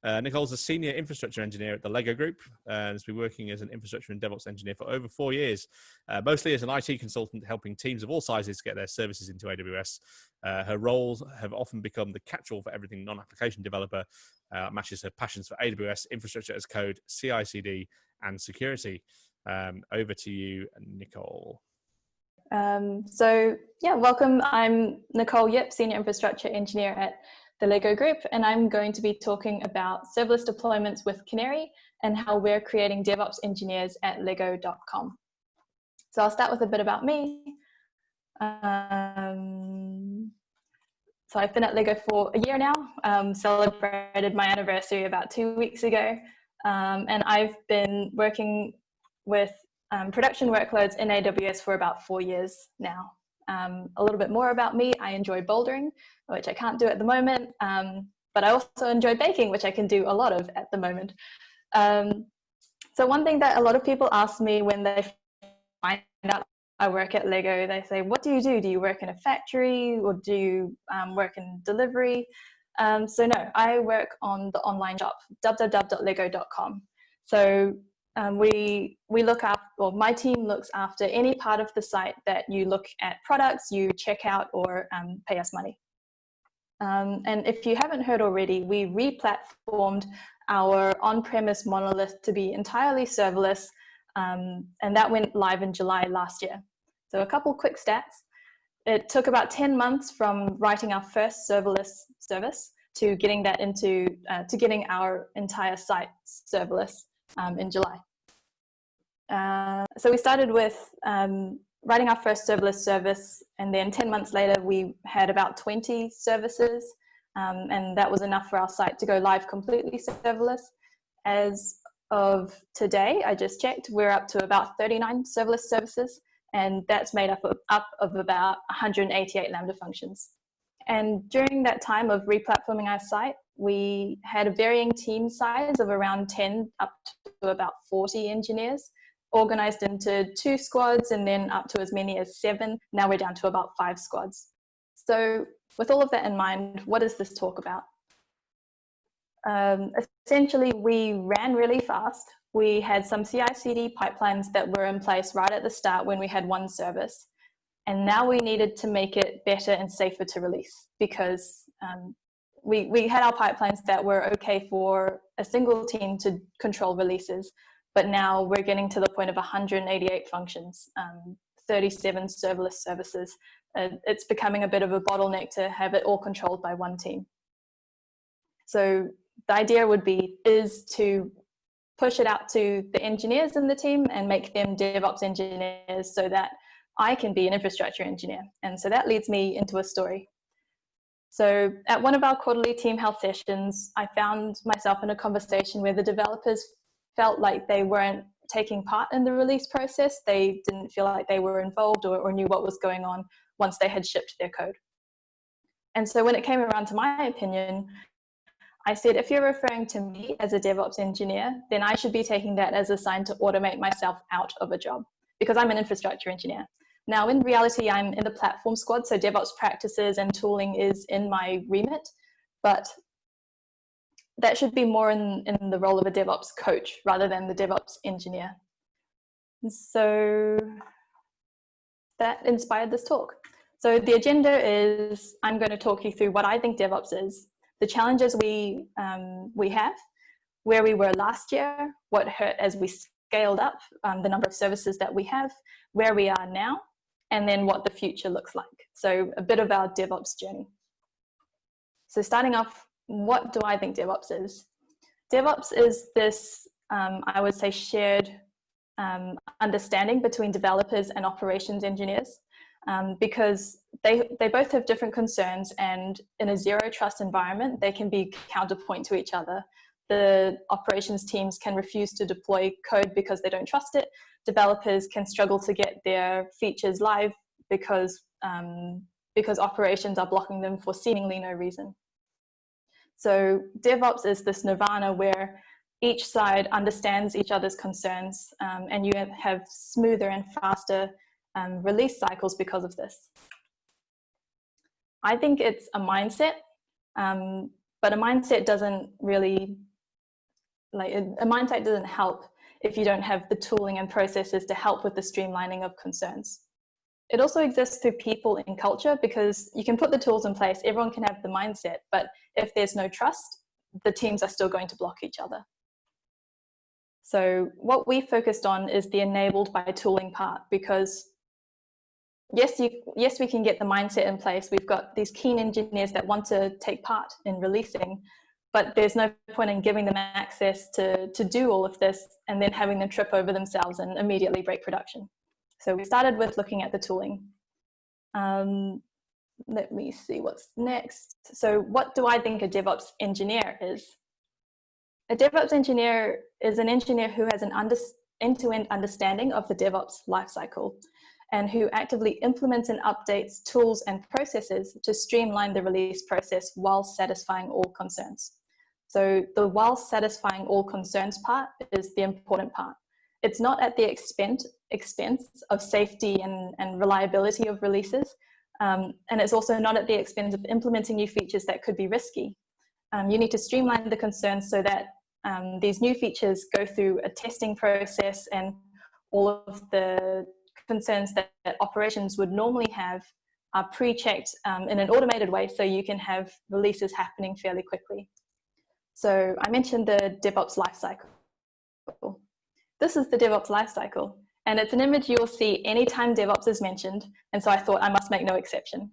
Nicole's a senior infrastructure engineer at the Lego Group and has been working as an infrastructure and DevOps engineer for over 4 years, mostly as an IT consultant helping teams of all sizes get their services into AWS. Her roles have often become the catch-all for everything non-application developer, matches her passions for AWS, infrastructure as code, CI/CD, and security. Over to you, Nicole. Welcome. I'm Nicole Yip, Senior Infrastructure Engineer at the Lego Group, and I'm going to be talking about serverless deployments with Canary and how we're creating DevOps engineers at lego.com. So I'll start with a bit about me. So I've been at Lego for a year now, celebrated my anniversary about 2 weeks ago, and I've been working with production workloads in AWS for about 4 years now. A little bit more about me: I enjoy bouldering, which I can't do at the moment, but I also enjoy baking, which I can do a lot of at the moment. So one thing that a lot of people ask me when they find out I work at Lego, they say, what do you do? Do you work in a factory or do you work in delivery? So no, I work on the online shop, www.lego.com. So we look up, or my team looks after any part of the site that you look at products, you check out, or pay us money. And if you haven't heard already, we re-platformed our on-premise monolith to be entirely serverless, and that went live in July last year. So a couple quick stats. It took about 10 months from writing our first serverless service to getting that into, to getting our entire site serverless in July. So we started with writing our first serverless service, and then 10 months later we had about 20 services, and that was enough for our site to go live completely serverless. As of today, I just checked, we're up to about 39 serverless services, and that's made up of about 188 Lambda functions. And during that time of replatforming our site, we had a varying team size of around 10 up to about 40 engineers, organized into 2 squads and then up to as many as 7. Now we're down to about 5 squads. So with all of that in mind, what is this talk about? Essentially, we ran really fast. We had some CI/CD pipelines that were in place right at the start when we had one service. And now we needed to make it better and safer to release, because we had our pipelines that were okay for a single team to control releases, but now we're getting to the point of 188 functions, 37 serverless services. It's becoming a bit of a bottleneck to have it all controlled by one team. So the idea is to push it out to the engineers in the team and make them DevOps engineers so that I can be an infrastructure engineer. And so that leads me into a story. So at one of our quarterly team health sessions, I found myself in a conversation where the developers felt like they weren't taking part in the release process. They didn't feel like they were involved or knew what was going on once they had shipped their code. And so when it came around to my opinion, I said, if you're referring to me as a DevOps engineer, then I should be taking that as a sign to automate myself out of a job, because I'm an infrastructure engineer. Now, in reality, I'm in the platform squad, so DevOps practices and tooling is in my remit, but that should be more in the role of a DevOps coach rather than the DevOps engineer. So that inspired this talk. So the agenda is, I'm going to talk you through what I think DevOps is, the challenges we have, where we were last year, what hurt as we scaled up, the number of services that we have, where we are now, and then what the future looks like. So a bit of our DevOps journey. So starting off, what do I think DevOps is? DevOps is this, I would say, shared understanding between developers and operations engineers, because they both have different concerns, and in a zero trust environment, they can be counterpoint to each other. The operations teams can refuse to deploy code because they don't trust it. Developers can struggle to get their features live because operations are blocking them for seemingly no reason. So DevOps is this nirvana where each side understands each other's concerns, and you have smoother and faster release cycles because of this. I think it's a mindset, but a mindset doesn't really a mindset doesn't help if you don't have the tooling and processes to help with the streamlining of concerns. It also exists through people and culture, because you can put the tools in place, everyone can have the mindset, but if there's no trust, the teams are still going to block each other. So what we focused on is the enabled by tooling part, because yes, we can get the mindset in place. We've got these keen engineers that want to take part in releasing, but there's no point in giving them access to do all of this and then having them trip over themselves and immediately break production. So we started with looking at the tooling. Let me see what's next. So what do I think a DevOps engineer is? A DevOps engineer is an engineer who has an end-to-end understanding of the DevOps lifecycle, and who actively implements and updates tools and processes to streamline the release process while satisfying all concerns. So the while satisfying all concerns part is the important part. It's not at the expense of safety and reliability of releases, and it's also not at the expense of implementing new features that could be risky. You need to streamline the concerns so that these new features go through a testing process, and all of the concerns that operations would normally have are pre-checked in an automated way, so you can have releases happening fairly quickly. So I mentioned the DevOps Lifecycle. This is the DevOps Lifecycle, and it's an image you will see anytime DevOps is mentioned, and so I thought I must make no exception.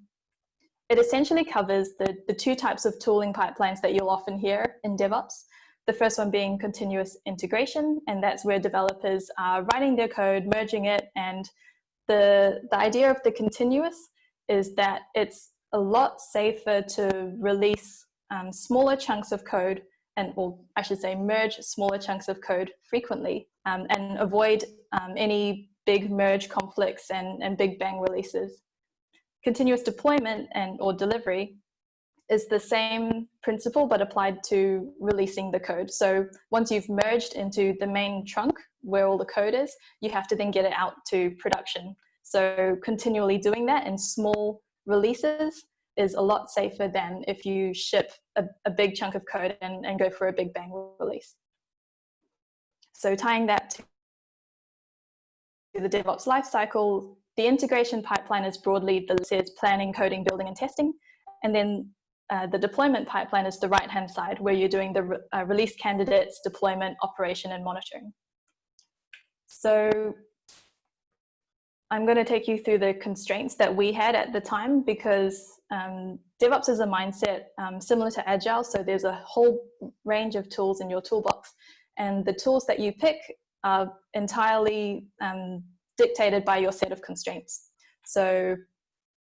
It essentially covers the two types of tooling pipelines that you'll often hear in DevOps. The first one being continuous integration, and that's where developers are writing their code, merging it, and the idea of the continuous is that it's a lot safer to release smaller chunks of code, or I should say merge smaller chunks of code frequently, and avoid any big merge conflicts and big bang releases. Continuous deployment or delivery is the same principle but applied to releasing the code. So once you've merged into the main trunk where all the code is, you have to then get it out to production. So continually doing that in small releases is a lot safer than if you ship a big chunk of code and go for a big bang release. So tying that to the DevOps lifecycle, the integration pipeline is broadly the planning, coding, building, and testing. And then the deployment pipeline is the right-hand side, where you're doing the release candidates, deployment, operation, and monitoring. So I'm going to take you through the constraints that we had at the time, because DevOps is a mindset similar to Agile. So there's a whole range of tools in your toolbox, and the tools that you pick are entirely dictated by your set of constraints. So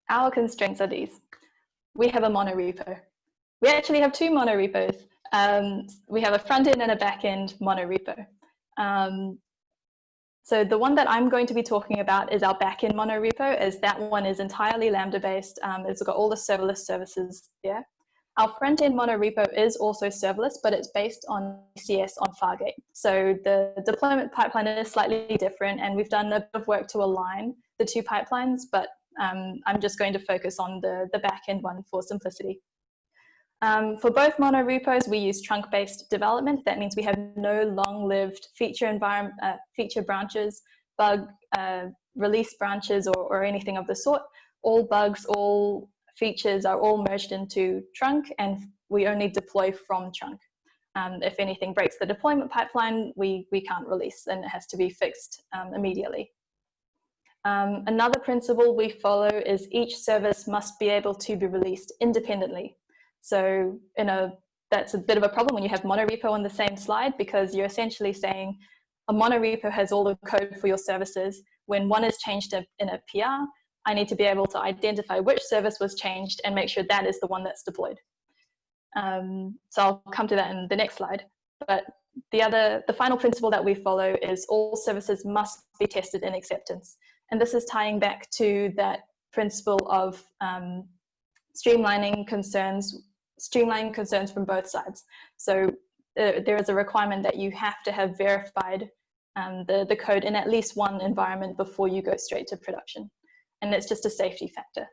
our constraints are these. We have a monorepo. We actually have two monorepos. We have a front-end and a back-end monorepo. So the one that I'm going to be talking about is our back-end monorepo, as that one is entirely Lambda-based. It's got all the serverless services there. Our front-end monorepo is also serverless, but it's based on ECS on Fargate. So the deployment pipeline is slightly different, and we've done a bit of work to align the two pipelines, but I'm just going to focus on the back-end one for simplicity. For both monorepos, we use trunk-based development. That means we have no long-lived feature branches, bug release branches, or anything of the sort. All bugs, all features are all merged into trunk, and we only deploy from trunk. If anything breaks the deployment pipeline, we can't release, and it has to be fixed immediately. Another principle we follow is each service must be able to be released independently. So that's a bit of a problem when you have monorepo on the same slide, because you're essentially saying a monorepo has all the code for your services. When one is changed in a PR, I need to be able to identify which service was changed and make sure that is the one that's deployed. So I'll come to that in the next slide. But the final principle that we follow is all services must be tested in acceptance. And this is tying back to that principle of streamlining concerns from both sides. So there is a requirement that you have to have verified the code in at least one environment before you go straight to production. And it's just a safety factor.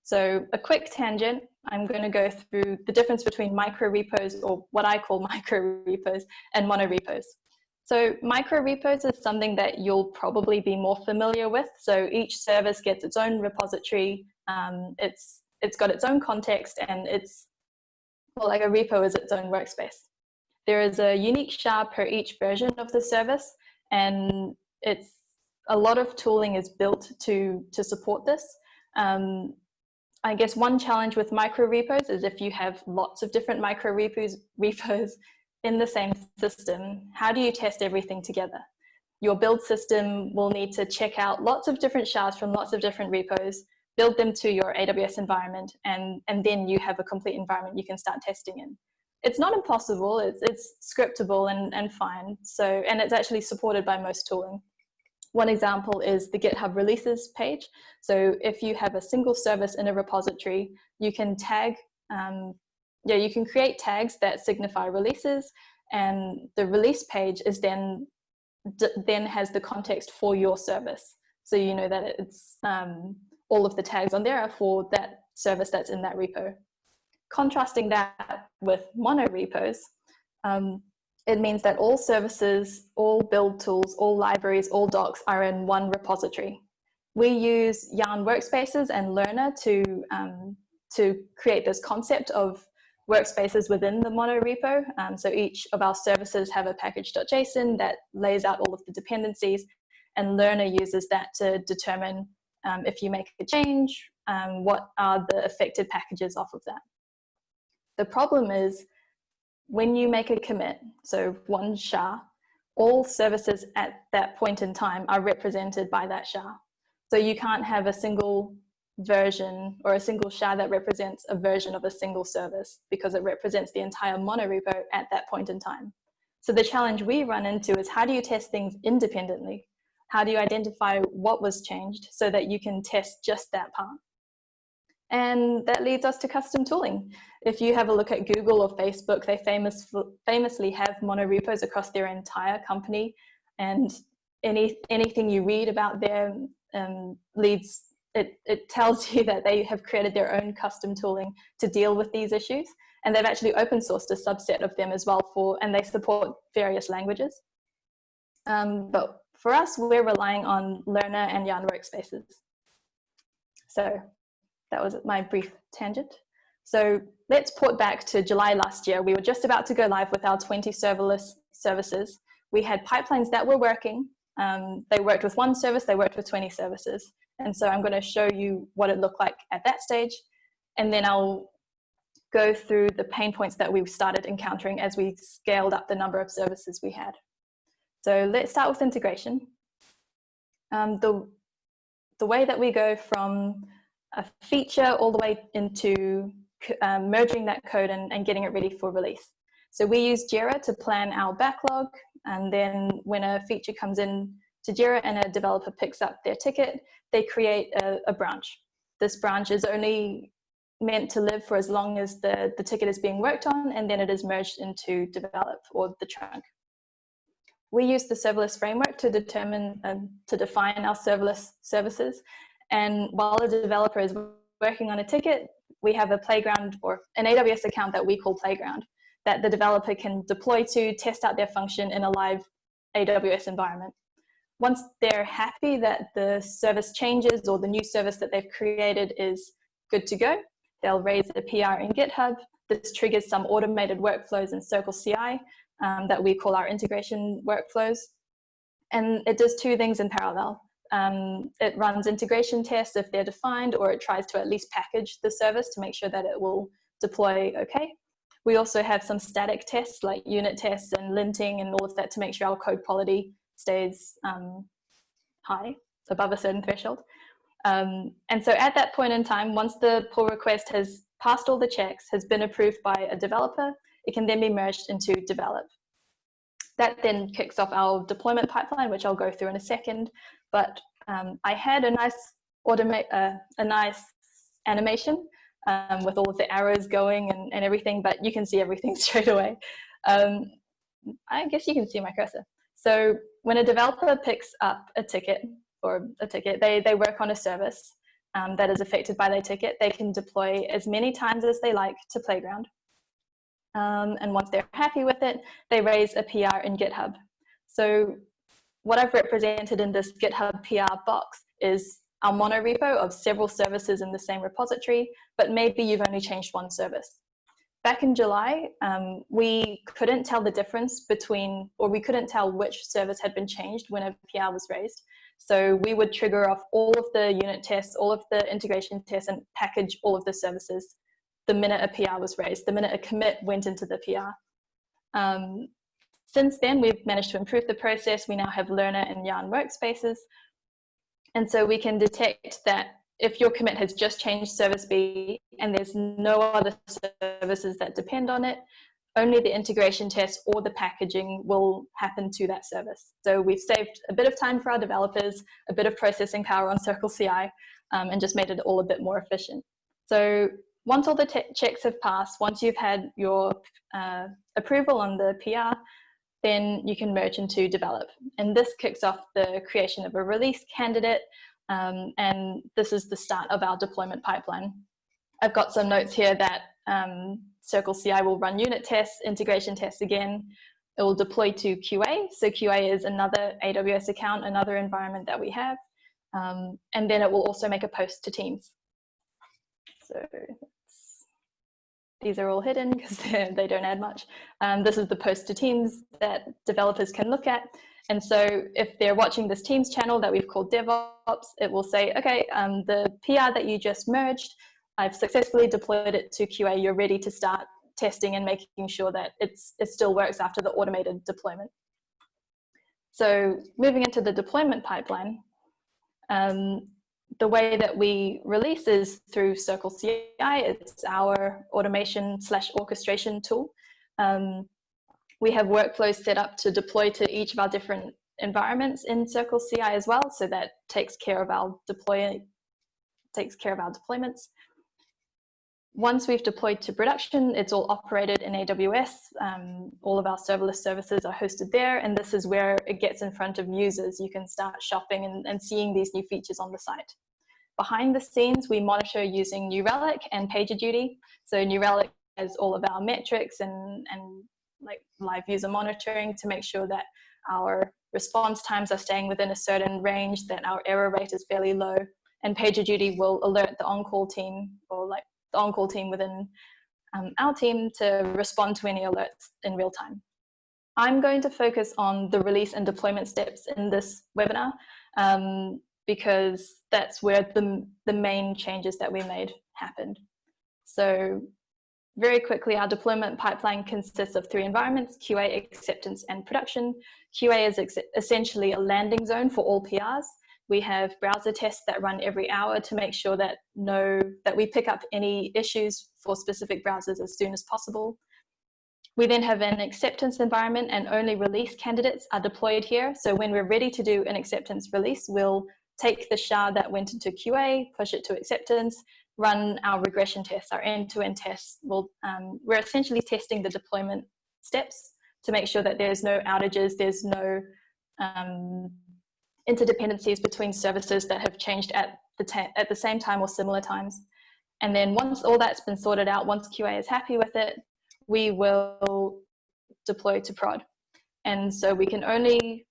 So a quick tangent, I'm going to go through the difference between microrepos, or what I call microrepos, and monorepos. So microrepos is something that you'll probably be more familiar with. So each service gets its own repository. It's got its own context, and it's, well, like a repo is its own workspace. There is a unique SHA per each version of the service, and it's a lot of tooling is built to support this. I guess one challenge with microrepos is if you have lots of different microrepos in the same system, how do you test everything together? Your build system will need to check out lots of different shards from lots of different repos, build them to your AWS environment, and then you have a complete environment you can start testing in. It's not impossible, it's scriptable and fine. So, and it's actually supported by most tooling. One example is the GitHub releases page. So if you have a single service in a repository, you can tag, you can create tags that signify releases, and the release page is then has the context for your service. So you know that it's all of the tags on there are for that service that's in that repo. Contrasting that with monorepos, it means that all services, all build tools, all libraries, all docs are in one repository. We use Yarn workspaces and Learner to create this concept of workspaces within the monorepo. So each of our services have a package.json that lays out all of the dependencies, and Learner uses that to determine if you make a change, what are the affected packages off of that. The problem is, when you make a commit, so one SHA, all services at that point in time are represented by that SHA. So you can't have a single version or a single SHA that represents a version of a single service, because it represents the entire monorepo at that point in time. So the challenge we run into is, how do you test things independently? How do you identify what was changed so that you can test just that part? And that leads us to custom tooling. If you have a look at Google or Facebook, they famously have monorepos across their entire company, and anything you read about them it tells you that they have created their own custom tooling to deal with these issues, and they've actually open sourced a subset of them as well, and they support various languages. But for us, we're relying on Learner and Yarn workspaces. So that was my brief tangent. So let's port back to July last year. We were just about to go live with our 20 serverless services. We had pipelines that were working. They worked with one service, they worked with 20 services. And so I'm going to show you what it looked like at that stage. And then I'll go through the pain points that we started encountering as we scaled up the number of services we had. So let's start with integration. The way that we go from a feature all the way into merging that code and getting it ready for release. So we use Jira to plan our backlog, and then when a feature comes in to Jira and a developer picks up their ticket, they create a branch. This branch is only meant to live for as long as the ticket is being worked on, and then it is merged into develop, or the trunk. We use the serverless framework to define our serverless services. And while a developer is working on a ticket, we have a playground, or an AWS account that we call Playground, that the developer can deploy to test out their function in a live AWS environment. Once they're happy that the service changes or the new service that they've created is good to go, they'll raise a PR in GitHub. This triggers some automated workflows in CircleCI that we call our integration workflows. And it does two things in parallel. It runs integration tests if they're defined, or it tries to at least package the service to make sure that it will deploy okay. We also have some static tests like unit tests and linting and all of that to make sure our code quality stays high, above a certain threshold. And so at that point in time, once the pull request has passed all the checks, has been approved by a developer, it can then be merged into develop. That then kicks off our deployment pipeline, which I'll go through in a second. But I had a nice animation with all of the arrows going and everything, but you can see everything straight away. I guess you can see my cursor. So when a developer picks up a ticket, they work on a service. that is affected by their ticket, they can deploy as many times as they like to Playground. And once they're happy with it, they raise a PR in GitHub. So what I've represented in this GitHub PR box is our monorepo of several services in the same repository, but maybe you've only changed one service. Back in July, we couldn't tell the difference between, or we couldn't tell which service had been changed when a PR was raised. So we would trigger off all of the unit tests, all of the integration tests, and package all of the services the minute a PR was raised, the minute a commit went into the PR. Since then, we've managed to improve the process. We now have Learner and Yarn workspaces. And so we can detect that if your commit has just changed service B and there's no other services that depend on it, only the integration test or the packaging will happen to that service. So we've saved a bit of time for our developers, a bit of processing power on CircleCI, and just made it all a bit more efficient. So once all the checks have passed, once you've had your approval on the PR, then you can merge into develop. And this kicks off the creation of a release candidate, and this is the start of our deployment pipeline. I've got some notes here that CircleCI will run unit tests, integration tests again. It will deploy to QA. So QA is another AWS account, another environment that we have. And then it will also make a post to Teams. So these are all hidden because they don't add much. This is the post to Teams that developers can look at. And so if they're watching this Teams channel that we've called DevOps, it will say, okay, the PR that you just merged, I've successfully deployed it to QA. You're ready to start testing and making sure that it still works after the automated deployment. So moving into the deployment pipeline, the way that we release is through CircleCI. It's our automation/orchestration tool. We have workflows set up to deploy to each of our different environments in CircleCI as well, so that takes care of our deployments. Once we've deployed to production, it's all operated in AWS. All of our serverless services are hosted there, and this is where it gets in front of users. You can start shopping and seeing these new features on the site. Behind the scenes, we monitor using New Relic and PagerDuty. So New Relic has all of our metrics and like live user monitoring to make sure that our response times are staying within a certain range, that our error rate is fairly low. And PagerDuty will alert the on-call team, or like the on-call team within our team, to respond to any alerts in real time. I'm going to focus on the release and deployment steps in this webinar because that's where the main changes that we made happened. So very quickly, our deployment pipeline consists of 3 environments: QA, acceptance, and production. QA is essentially a landing zone for all PRs. We have browser tests that run every hour to make sure that we pick up any issues for specific browsers as soon as possible. We then have an acceptance environment, and only release candidates are deployed here. So when we're ready to do an acceptance release, we'll take the SHA that went into QA, push it to acceptance, run our regression tests, our end-to-end tests. We're essentially testing the deployment steps to make sure that there's no outages, there's no interdependencies between services that have changed at the same time or similar times. And then once all that's been sorted out, once QA is happy with it, we will deploy to prod. And so we can only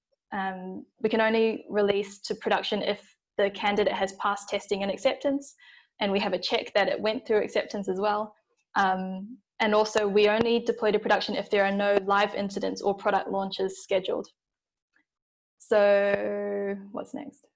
release to production if the candidate has passed testing and acceptance, and we have a check that it went through acceptance as well. And also we only deploy to production if there are no live incidents or product launches scheduled. So what's next?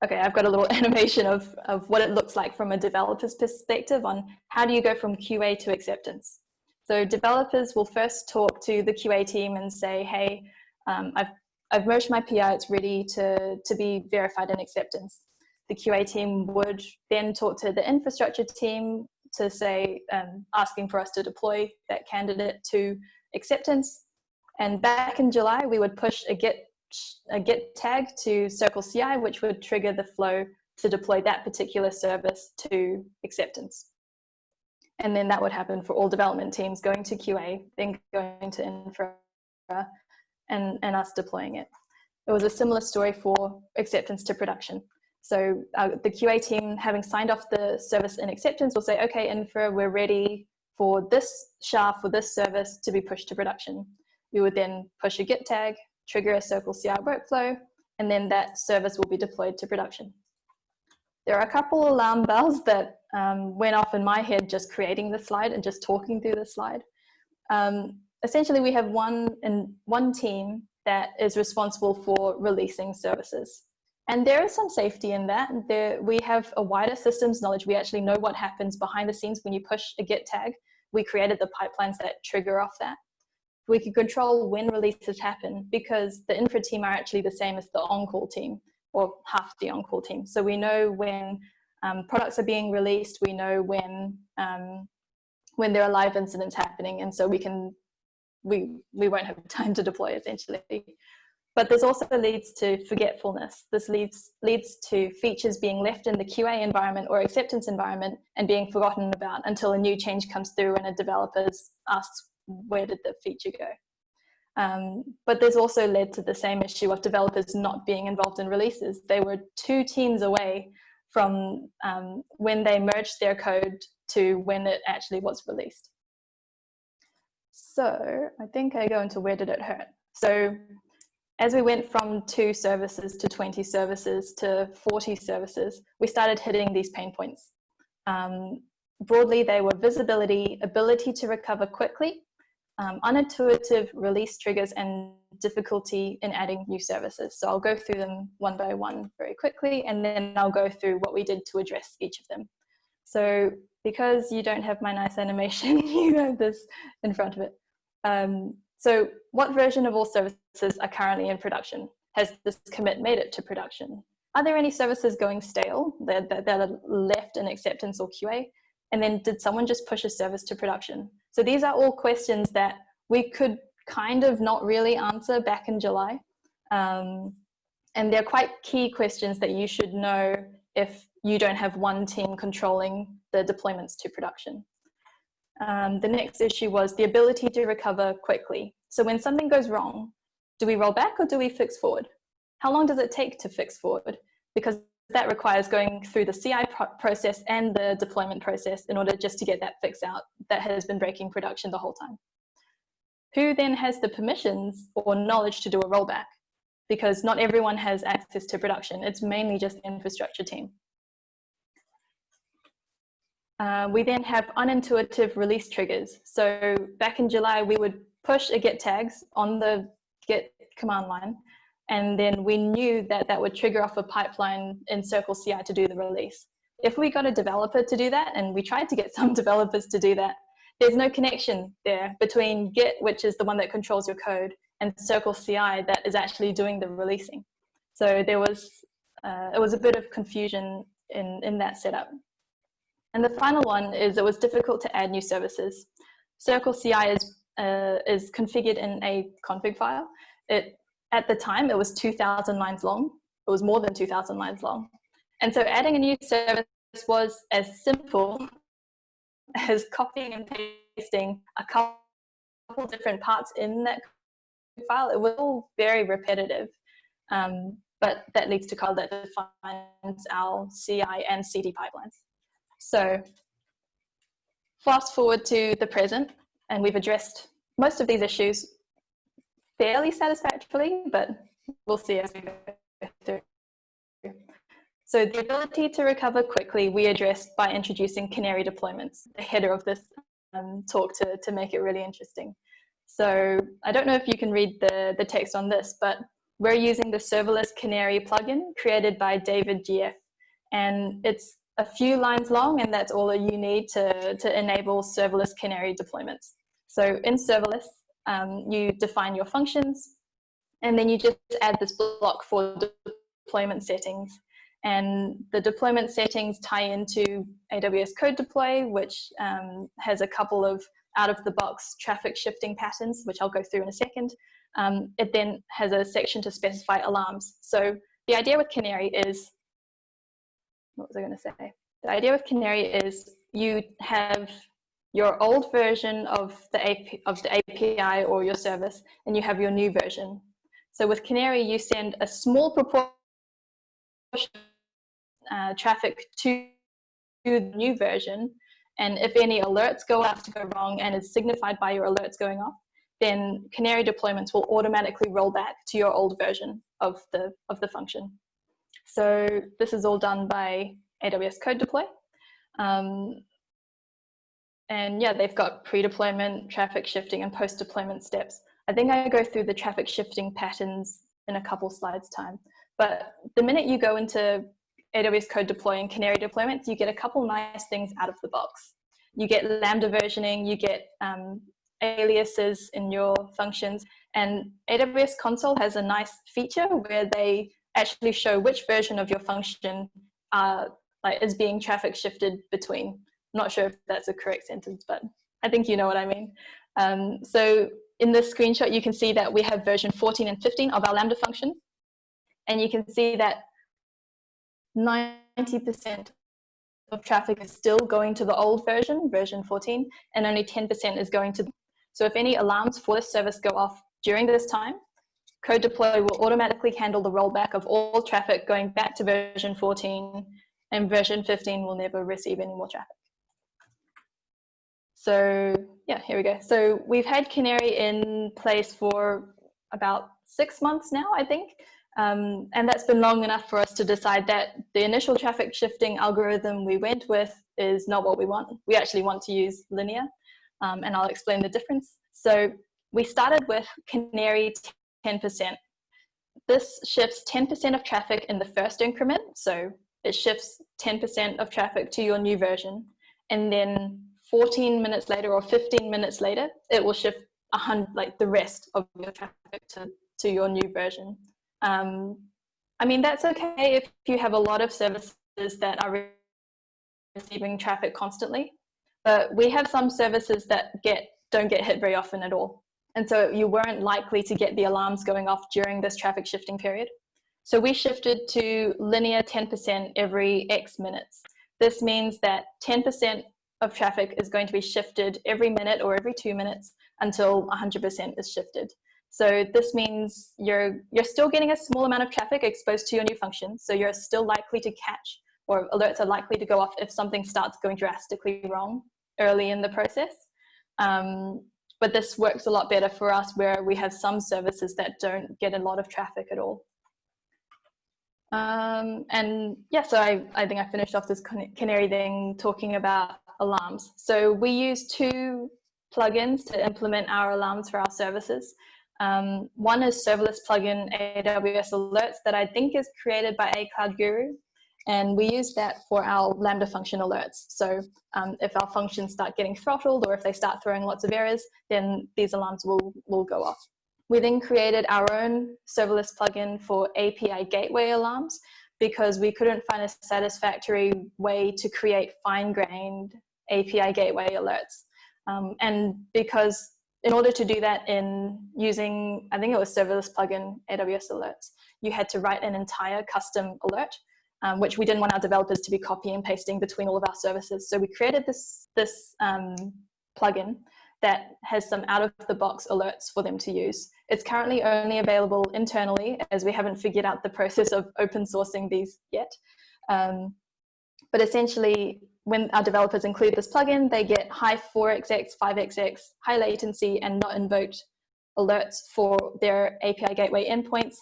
Okay, I've got a little animation of what it looks like from a developer's perspective on how do you go from QA to acceptance. So developers will first talk to the QA team and say, hey, I've merged my PR, it's ready to be verified in acceptance. The QA team would then talk to the infrastructure team to say, asking for us to deploy that candidate to acceptance. And back in July, we would push a Git tag to CircleCI, which would trigger the flow to deploy that particular service to acceptance. And then that would happen for all development teams going to QA, then going to infra, and us deploying it. It was a similar story for acceptance to production. So the QA team, having signed off the service in acceptance, will say, okay, Infra, we're ready for this SHA, for this service to be pushed to production. We would then push a Git tag, trigger a CircleCI workflow, and then that service will be deployed to production. There are a couple alarm bells that went off in my head just creating the slide and just talking through the slide. Essentially, we have one team that is responsible for releasing services. And there is some safety in that. We have a wider systems knowledge. We actually know what happens behind the scenes when you push a Git tag. We created the pipelines that trigger off that. We can control when releases happen because the infra team are actually the same as the on-call team, or half the on-call team. So we know when products are being released. We know when there are live incidents happening, and so we won't have time to deploy essentially. But this also leads to forgetfulness. This leads to features being left in the QA environment or acceptance environment and being forgotten about until a new change comes through and a developer asks, where did the feature go? But there's also led to the same issue of developers not being involved in releases. They were 2 teams away from when they merged their code to when it actually was released. So I think I go into where did it hurt. So as we went from 2 services to 20 services to 40 services, we started hitting these pain points. Broadly, they were visibility, ability to recover quickly, unintuitive release triggers, and difficulty in adding new services. So I'll go through them one by one very quickly, and then I'll go through what we did to address each of them. So because you don't have my nice animation, you have this in front of it. So what version of all services are currently in production? Has this commit made it to production? Are there any services going stale that are left in acceptance or QA? And then did someone just push a service to production? So these are all questions that we could kind of not really answer back in July. And they're quite key questions that you should know if you don't have one team controlling the deployments to production. The next issue was the ability to recover quickly. So when something goes wrong, do we roll back or do we fix forward? How long does it take to fix forward? Because that requires going through the CI process and the deployment process in order just to get that fix out that has been breaking production the whole time. Who then has the permissions or knowledge to do a rollback? Because not everyone has access to production. It's mainly just the infrastructure team. We then have unintuitive release triggers. So back in July, we would push a Git tags on the Git command line, and then we knew that that would trigger off a pipeline in CircleCI to do the release. If we got a developer to do that, and we tried to get some developers to do that, there's no connection there between Git, which is the one that controls your code, and CircleCI that is actually doing the releasing. So there was, it was a bit of confusion in that setup. And the final one is it was difficult to add new services. CircleCI is configured in a config file. At the time, it was 2,000 lines long. It was more than 2,000 lines long. And so adding a new service was as simple as copying and pasting a couple different parts in that file. It was all very repetitive, but that leads to code that defines our CI and CD pipelines. So fast forward to the present, and we've addressed most of these issues fairly satisfactorily, but we'll see as we go through. So the ability to recover quickly, we addressed by introducing Canary Deployments, the header of this talk to make it really interesting. So I don't know if you can read the text on this, but we're using the Serverless Canary plugin created by David GF, and it's a few lines long, and that's all you need to enable serverless Canary deployments. So in serverless, you define your functions, and then you just add this block for deployment settings. And the deployment settings tie into AWS Code Deploy, which has a couple of out-of-the-box traffic shifting patterns, which I'll go through in a second. It then has a section to specify alarms. So the idea with Canary is, what was I going to say? The idea with Canary is you have your old version of the API or your service, and you have your new version. So with Canary, you send a small proportion traffic to the new version. And if any alerts go wrong and is signified by your alerts going off, then Canary deployments will automatically roll back to your old version of the function. So this is all done by AWS Code Deploy. And yeah, they've got pre-deployment, traffic shifting, and post-deployment steps. I think I go through the traffic shifting patterns in a couple slides time. But the minute you go into AWS Code Deploy and Canary deployments, you get a couple nice things out of the box. You get lambda versioning, you get aliases in your functions, and AWS Console has a nice feature where they actually show which version of your function is being traffic shifted between. I'm not sure if that's a correct sentence, but I think you know what I mean. So in this screenshot, you can see that we have version 14 and 15 of our Lambda function. And you can see that 90% of traffic is still going to the old version, version 14, and only 10% is going to. So if any alarms for this service go off during this time, Code Deploy will automatically handle the rollback of all traffic going back to version 14, and version 15 will never receive any more traffic. So yeah, here we go. So we've had Canary in place for about 6 months now, I think. And that's been long enough for us to decide that the initial traffic shifting algorithm we went with is not what we want. We actually want to use linear, and I'll explain the difference. So we started with Canary 10%. This shifts 10% of traffic in the first increment. So it shifts 10% of traffic to your new version. And then 14 minutes later or 15 minutes later, it will shift the rest of your traffic to your new version. I mean, that's okay if you have a lot of services that are receiving traffic constantly, but we have some services that don't get hit very often at all. And so you weren't likely to get the alarms going off during this traffic shifting period. So we shifted to linear 10% every X minutes. This means that 10% of traffic is going to be shifted every minute or every 2 minutes until 100% is shifted. So this means you're still getting a small amount of traffic exposed to your new function. So you're still likely to catch, or alerts are likely to go off if something starts going drastically wrong early in the process. But this works a lot better for us where we have some services that don't get a lot of traffic at all. And yeah, so I think I finished off this Canary thing talking about alarms. So we use 2 plugins to implement our alarms for our services. One is Serverless plugin AWS Alerts that I think is created by a Cloud Guru. And we use that for our Lambda function alerts. So if our functions start getting throttled or if they start throwing lots of errors, then these alarms will go off. We then created our own serverless plugin for API gateway alarms because we couldn't find a satisfactory way to create fine-grained API gateway alerts. And because in order to do that in using, I think it was serverless plugin AWS Alerts, you had to write an entire custom alert, which we didn't want our developers to be copying and pasting between all of our services. So we created this plugin that has some out-of-the-box alerts for them to use. It's currently only available internally as we haven't figured out the process of open sourcing these yet. But essentially, when our developers include this plugin, they get high 4xx, 5xx, high latency, and not invoked alerts for their API gateway endpoints,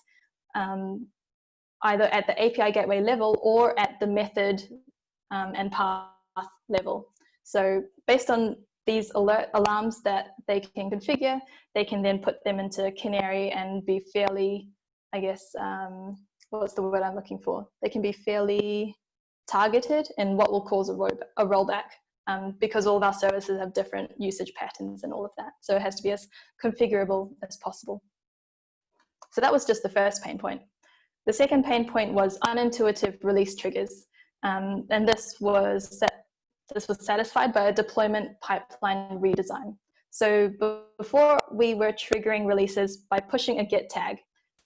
either at the API gateway level or at the method and path level. So based on these alert alarms that they can configure, they can then put them into Canary and be fairly, I guess, what's the word I'm looking for? They can be fairly targeted in what will cause a rollback because all of our services have different usage patterns and all of that. So it has to be as configurable as possible. So that was just the first pain point. The second pain point was unintuitive release triggers. And this was satisfied by a deployment pipeline redesign. So before we were triggering releases by pushing a git tag,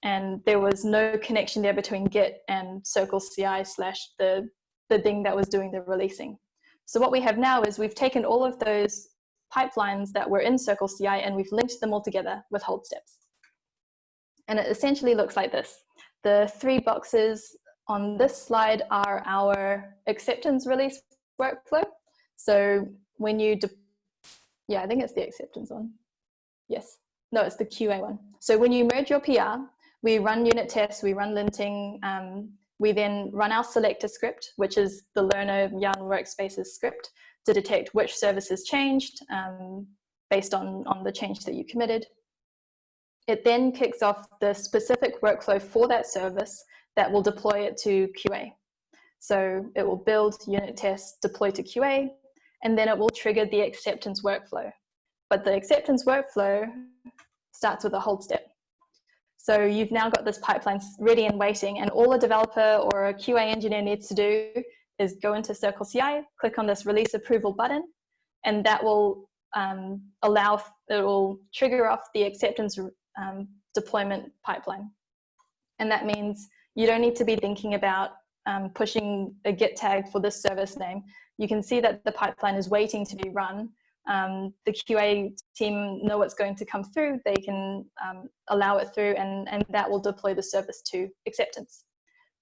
and there was no connection there between git and CircleCI / the thing that was doing the releasing. So what we have now is we've taken all of those pipelines that were in CircleCI and we've linked them all together with hold steps. And it essentially looks like this. The 3 boxes on this slide are our acceptance release workflow. So when you, I think it's the acceptance one. Yes, no, it's the QA one. So when you merge your PR, we run unit tests, we run linting, we then run our selector script, which is the learner Yarn workspaces script to detect which service has changed based on the change that you committed. It then kicks off the specific workflow for that service that will deploy it to QA. So it will build unit tests, deploy to QA, and then it will trigger the acceptance workflow. But the acceptance workflow starts with a hold step. So you've now got this pipeline ready and waiting, and all a developer or a QA engineer needs to do is go into CircleCI, click on this release approval button, and that will it will trigger off the acceptance deployment pipeline. And that means you don't need to be thinking about pushing a git tag for this service name. You can see that the pipeline is waiting to be run. The QA team know what's going to come through. They can allow it through, and that will deploy the service to acceptance.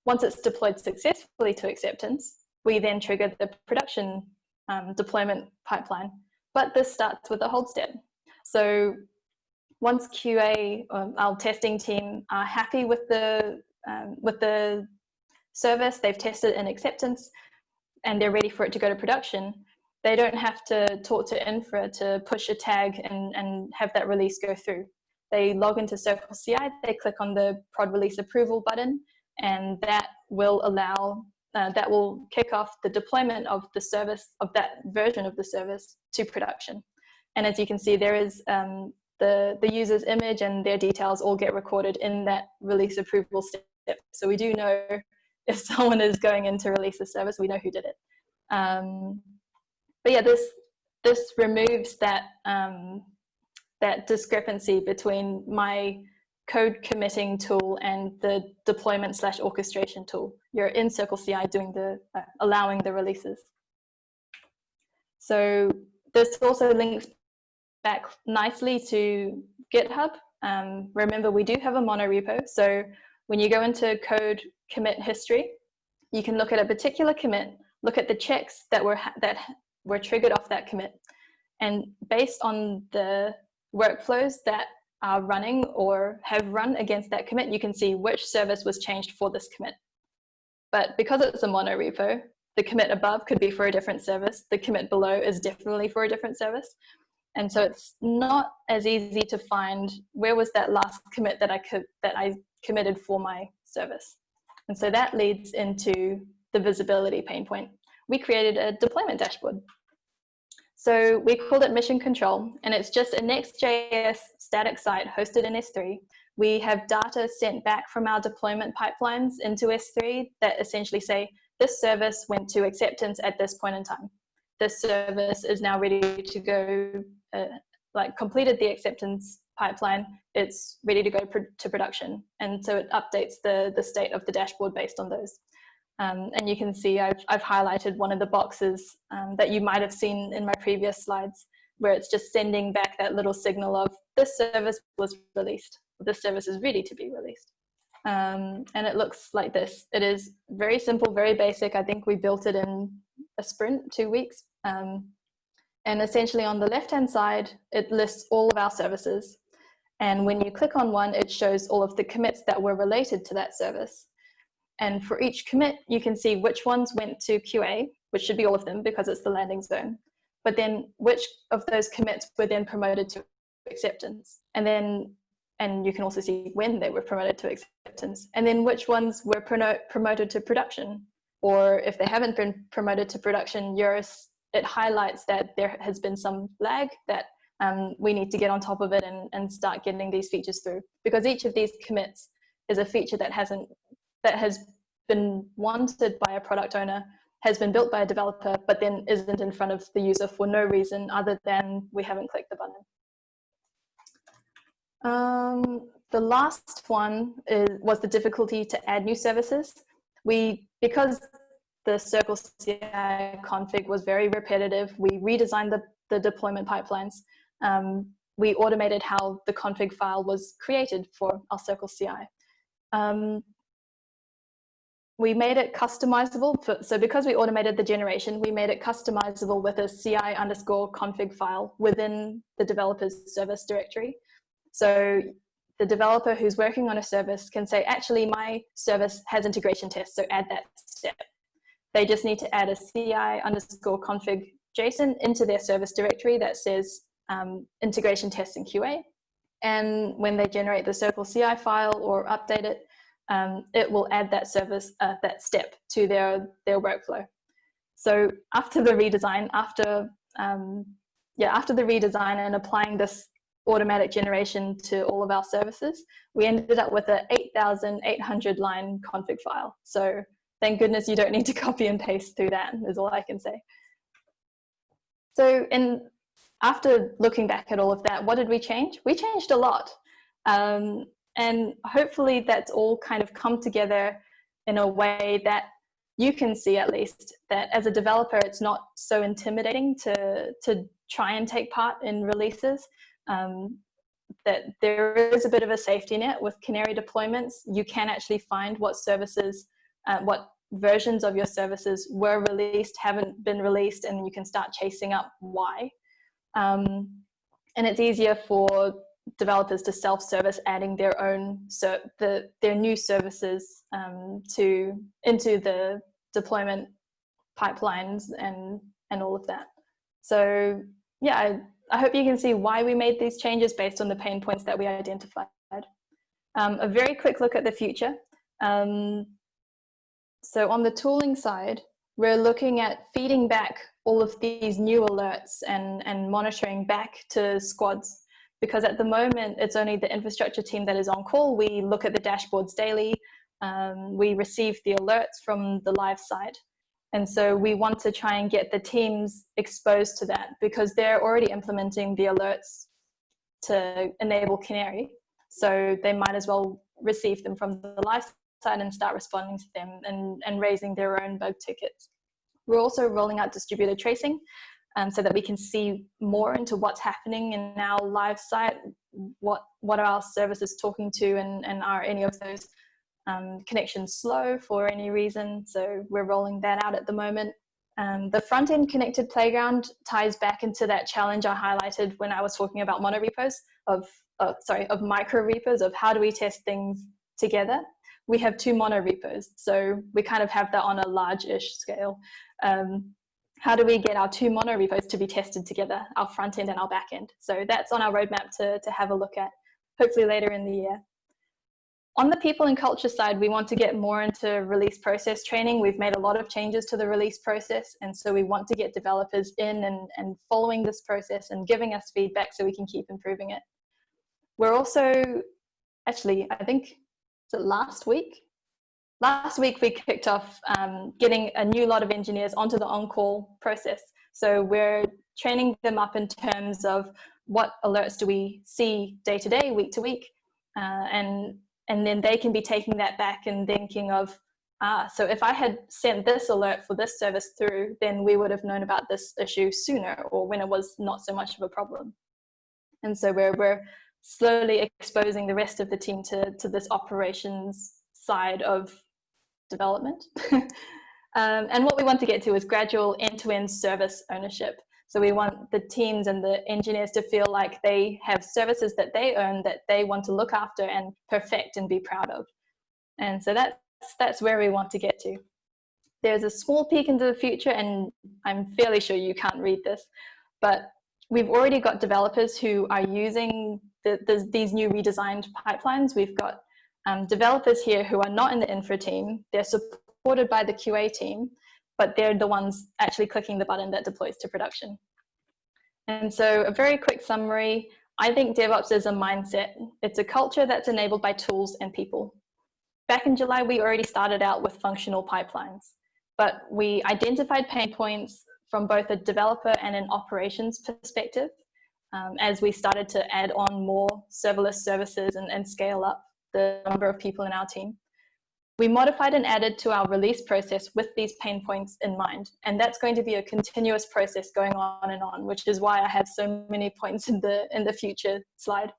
Once it's deployed successfully to acceptance, we then trigger the production deployment pipeline. But this starts with a hold step. So once QA, our testing team, are happy with the service, they've tested in acceptance, and they're ready for it to go to production, they don't have to talk to Infra to push a tag and have that release go through. They log into CircleCI, they click on the prod release approval button, and that will allow, that will kick off the deployment of the service, of that version of the service to production. And as you can see, there is the user's image and their details all get recorded in that release approval step. So we do know if someone is going in to release a service, we know who did it. But yeah, this removes that that discrepancy between my code committing tool and the deployment / orchestration tool. You're in CircleCI doing the allowing the releases. So this also links back nicely to GitHub. Remember, we do have a monorepo. So when you go into code commit history, you can look at a particular commit, look at the checks that were triggered off that commit. And based on the workflows that are running or have run against that commit, you can see which service was changed for this commit. But because it's a monorepo, the commit above could be for a different service. The commit below is definitely for a different service. And so it's not as easy to find where was that last commit that I committed for my service. And so that leads into the visibility pain point. We created a deployment dashboard. So we called it Mission Control, and it's just a Next.js static site hosted in S3. We have data sent back from our deployment pipelines into S3 that essentially say, this service went to acceptance at this point in time. This service is now ready to go, completed the acceptance pipeline, it's ready to go to production. And so it updates the state of the dashboard based on those. And you can see I've highlighted one of the boxes that you might have seen in my previous slides, where it's just sending back that little signal of this service was released, this service is ready to be released. And it looks like this. It is very simple, very basic. I think we built it in a sprint, 2 weeks. And essentially on the left-hand side, it lists all of our services. And when you click on one, it shows all of the commits that were related to that service. And for each commit, you can see which ones went to QA, which should be all of them because it's the landing zone. But then which of those commits were then promoted to acceptance. And you can also see when they were promoted to acceptance. And then which ones were promoted to production. Or if they haven't been promoted to production, it highlights that there has been some lag that we need to get on top of it and start getting these features through. Because each of these commits is a feature that has been wanted by a product owner, has been built by a developer, but then isn't in front of the user for no reason other than we haven't clicked the button. The last one was the difficulty to add new services. Because the CircleCI config was very repetitive, we redesigned the deployment pipelines. We automated how the config file was created for our CircleCI. we made it customizable. So because we automated the generation, we made it customizable with a CI_config file within the developer's service directory. So the developer who's working on a service can say, actually, my service has integration tests, so add that step. They just need to add a CI_config JSON into their service directory that says integration tests and QA. And when they generate the CircleCI file or update it, it will add that that step to their workflow. So after the redesign, after the redesign and applying this automatic generation to all of our services, we ended up with an 8,800 line config file. So thank goodness you don't need to copy and paste through that, is all I can say. So after looking back at all of that, what did we change? We changed a lot. And hopefully that's all kind of come together in a way that you can see, at least, that as a developer, it's not so intimidating to try and take part in releases. That there is a bit of a safety net with Canary deployments. You can actually find what services, what versions of your services were released, haven't been released, and you can start chasing up why. And it's easier for developers to self-service, adding their own their new services into the deployment pipelines and all of that. So yeah, I hope you can see why we made these changes based on the pain points that we identified. A very quick look at the future. So on the tooling side, we're looking at feeding back all of these new alerts and monitoring back to squads, because at the moment it's only the infrastructure team that is on call. We look at the dashboards daily. We receive the alerts from the live site. And so we want to try and get the teams exposed to that, because they're already implementing the alerts to enable Canary. So they might as well receive them from the live site and start responding to them and raising their own bug tickets. We're also rolling out distributed tracing so that we can see more into what's happening in our live site, what are our services talking to, and are any of those connections slow for any reason. So we're rolling that out at the moment. The front-end connected playground ties back into that challenge I highlighted when I was talking about monorepos, of microrepos, of how do we test things together. We have 2 monorepos, so we kind of have that on a large-ish scale. How do we get our 2 monorepos to be tested together, our front end and our back end? So that's on our roadmap to have a look at, hopefully later in the year. On the people and culture side, we want to get more into release process training. We've made a lot of changes to the release process, and so we want to get developers in and following this process and giving us feedback so we can keep improving it. We're also, actually, I think, last week we kicked off getting a new lot of engineers onto the on-call process. So we're training them up in terms of what alerts do we see day to day, week to week, and then they can be taking that back and thinking of, so if I had sent this alert for this service through, then we would have known about this issue sooner, or when it was not so much of a problem. And so we're slowly exposing the rest of the team to this operations side of development. And what we want to get to is gradual end-to-end service ownership. So we want the teams and the engineers to feel like they have services that they own, that they want to look after and perfect and be proud of. And so that's where we want to get to. There's a small peek into the future, and I'm fairly sure you can't read this, but we've already got developers who are using these new redesigned pipelines. We've got developers here who are not in the infra team. They're supported by the QA team, but they're the ones actually clicking the button that deploys to production. And so a very quick summary, I think DevOps is a mindset. It's a culture that's enabled by tools and people. Back in July, we already started out with functional pipelines, but we identified pain points from both a developer and an operations perspective as we started to add on more serverless services and scale up the number of people in our team. We modified and added to our release process with these pain points in mind. And that's going to be a continuous process going on and on, which is why I have so many points in the future slide.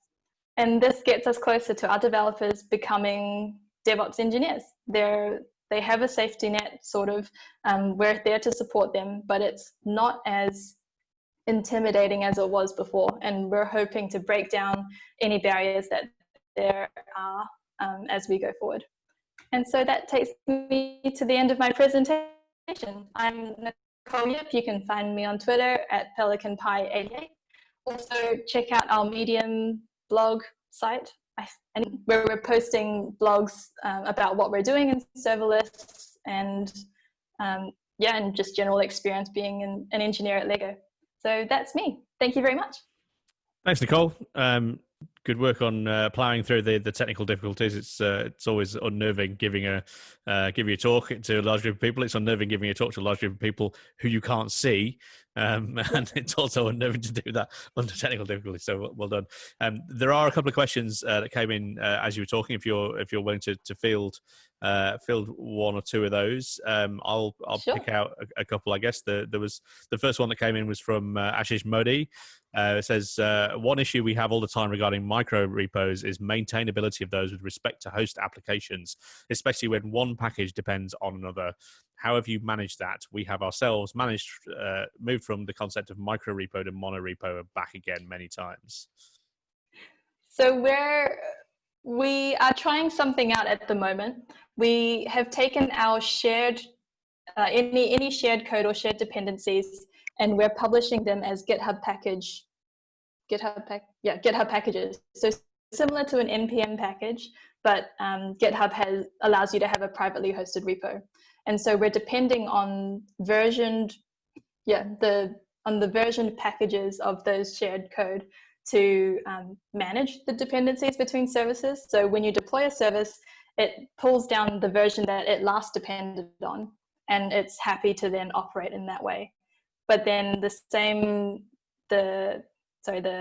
And this gets us closer to our developers becoming DevOps engineers. They're They have a safety net, sort of. We're there to support them, but it's not as intimidating as it was before. And we're hoping to break down any barriers that there are as we go forward. And so that takes me to the end of my presentation. I'm Nicole Yip. You can find me on Twitter at PelicanPie88. Also, check out our Medium blog site, and where we're posting blogs about what we're doing in serverless and and just general experience being an engineer at Lego. So that's me. Thank you very much. Thanks, Nicole. Good work on ploughing through the technical difficulties. It's always unnerving giving a talk to a large group of people. It's unnerving giving a talk to a large group of people who you can't see, and it's also unnerving to do that under technical difficulties. So well done. There are a couple of questions that came in as you were talking. If you're willing to field one or two of those, I'll Sure. pick out a couple. I guess there was the first one that came in was from Ashish Modi. It says, one issue we have all the time regarding microrepos is maintainability of those with respect to host applications, especially when one package depends on another. How have you managed that? We have ourselves moved from the concept of microrepo to monorepo and back again many times. So we are trying something out at the moment. We have taken our shared, any shared code or shared dependencies, and we're publishing them as GitHub packages. So similar to an NPM package, but GitHub allows you to have a privately hosted repo. And so we're depending on the versioned packages of those shared code to manage the dependencies between services. So when you deploy a service, it pulls down the version that it last depended on, and it's happy to then operate in that way. But then the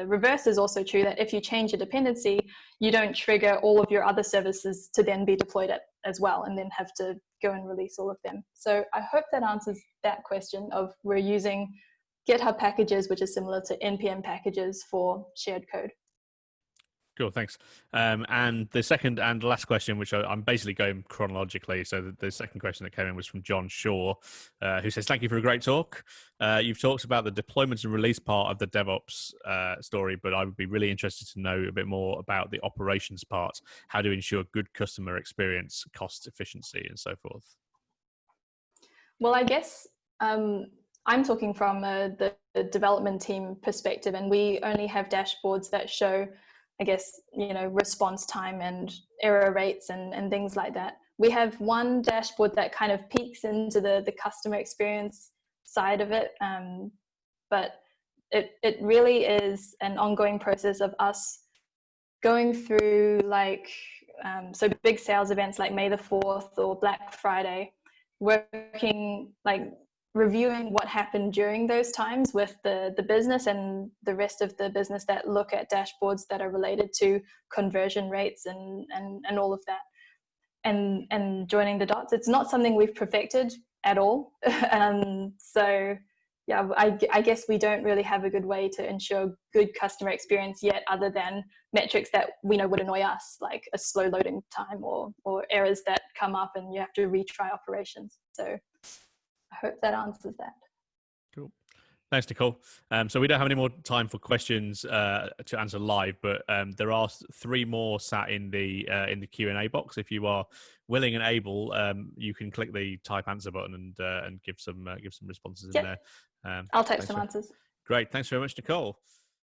reverse is also true, that if you change a dependency, you don't trigger all of your other services to then be deployed as well, and then have to go and release all of them. So I hope that answers that question of we're using GitHub packages, which is similar to NPM packages for shared code. Cool, thanks. And the second and last question, which I'm basically going chronologically. So the second question that came in was from John Shaw, who says, thank you for a great talk. You've talked about the deployment and release part of the DevOps story, but I would be really interested to know a bit more about the operations part, how to ensure good customer experience, cost efficiency, and so forth. Well, I guess I'm talking from the development team perspective, and we only have dashboards that show, I guess, response time and error rates and things like that. We have one dashboard that kind of peeks into the customer experience side of it, but it really is an ongoing process of us going through so big sales events like May the 4th or Black Friday, working reviewing what happened during those times with the business and the rest of the business that look at dashboards that are related to conversion rates and all of that, and joining the dots. It's not something we've perfected at all. So yeah, I guess we don't really have a good way to ensure good customer experience yet, other than metrics that we know would annoy us, like a slow loading time or errors that come up and you have to retry operations. So I hope that answers that. Cool. Thanks, Nicole. So we don't have any more time for questions to answer live, but there are 3 more sat in the Q&A box. If you are willing and able, you can click the type answer button and give some responses in there. I'll type some answers. Great. Thanks very much, Nicole.